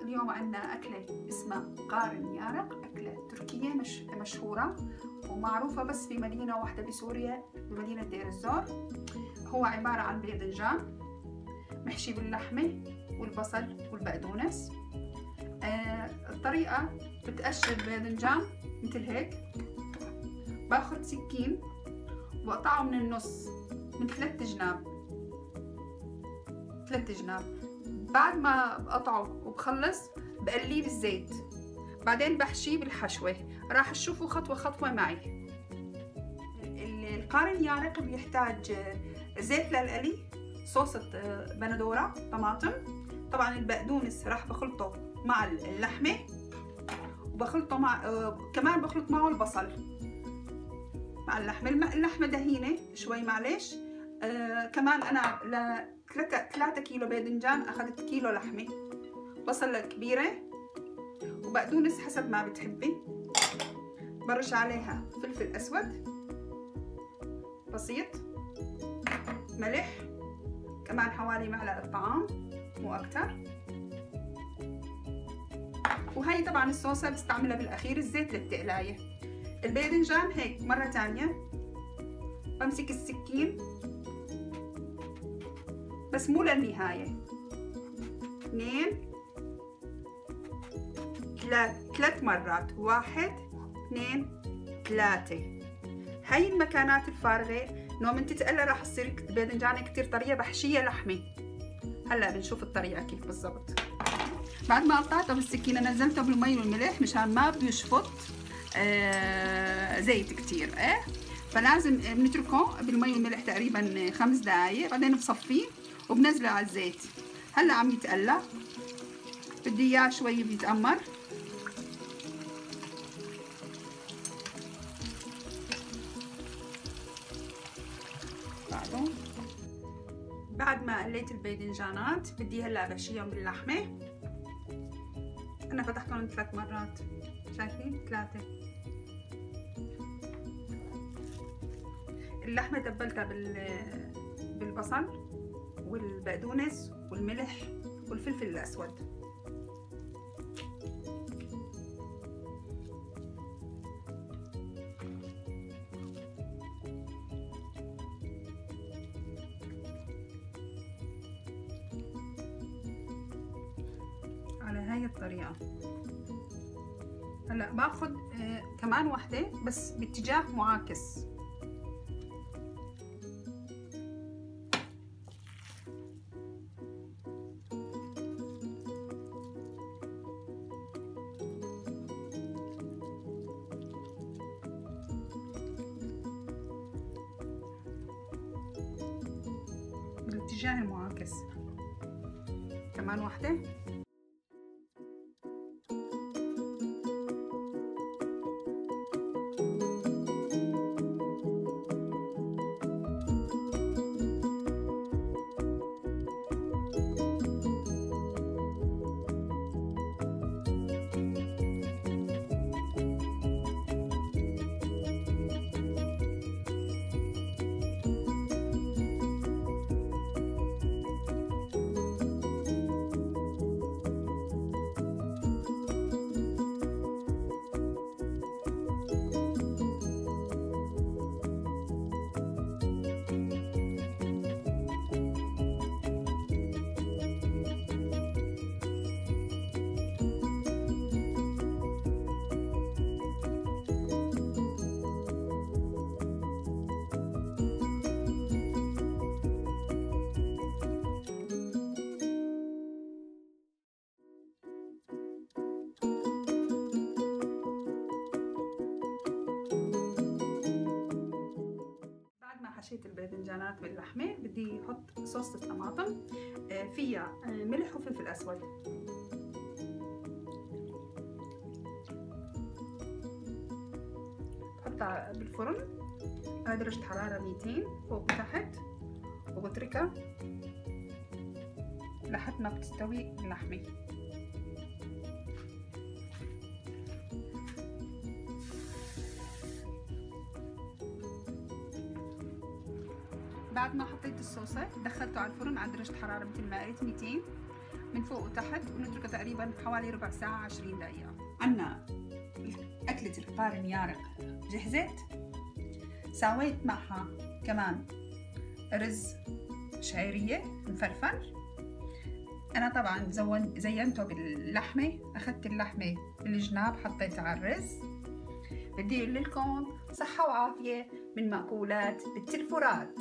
اليوم عندنا أكلة اسمها قارن يارق، أكلة تركية مشهورة ومعروفة بس في مدينة واحدة بسوريا، بمدينة دير الزور. هو عبارة عن باذنجان محشي باللحمة والبصل والبقدونس. الطريقة بتقشر باذنجان مثل هيك، باخد سكين وبقطعه من النص من 3 جناب. بعد ما بقطعه وبخلص بقليه بالزيت، بعدين بحشيه بالحشوة. راح تشوفوا خطوة خطوة معي. القارن يارق بيحتاج زيت للقلي، صوصة بندورة، طماطم، طبعا البقدونس راح بخلطه مع اللحمة، وبخلطه مع كمان بخلط معه البصل مع اللحمة. اللحمة دهينة شوي معلش. كمان أنا 3 كيلو باذنجان أخذت كيلو لحمة، بصلة كبيرة وبقدونس حسب ما بتحبي. برش عليها فلفل أسود بسيط، ملح كمان حوالي معلقة طعام مو أكتر. وهي طبعا الصوصة بستعملها بالأخير، الزيت للتقلاية. الباذنجان هيك مرة تانية بمسك السكين بس مو للنهاية، 2 3 مرات، 1 2 3. هاي المكانات الفارغة انه من تتقلى راح تصير باذنجانة كتير طرية، بحشية لحمة. هلا بنشوف الطريقة كيف بالضبط. بعد ما قطعته بالسكينة نزلته بالمي والملح مشان ما بيشفط زيت كتير، فلازم بنتركه بالمي والملح تقريبا 5 دقايق، بعدين بصفيه وبنزله على الزيت. هلا عم يتقلى، بدي اياه شوي بيتأمر. بعد ما قليت الباذنجانات بدي هلا بشيهم باللحمة. انا فتحتهم 3 مرات، شايفين 3. اللحمة تبلتها بالبصل والبقدونس والملح والفلفل الأسود. على هاي الطريقة. هلا باخد كمان واحدة بس باتجاه معاكس. بالاتجاه المعاكس. كمان واحدة. حشيت الباذنجانات باللحمة بدي احط صوص الطماطم، فيها ملح وفلفل اسود. بحطها بالفرن على درجة حرارة 200 فوق وتحت، وبتركها لحد ما بتستوي اللحمة. بعد ما حطيت الصوصة دخلته على الفرن على درجة حرارة مثل ما قلت 200. من فوق وتحت ونتركه تقريبا حوالي ربع ساعة 20 دقيقة. عنا أكلة الفطار الميارق جهزت. سويت معها كمان رز شعيرية مفلفل. أنا طبعا زينته باللحمة، أخذت اللحمة بالجناب حطيتها على الرز. بدي أقول لكم صحة وعافية من مأكولات بنت الفرات.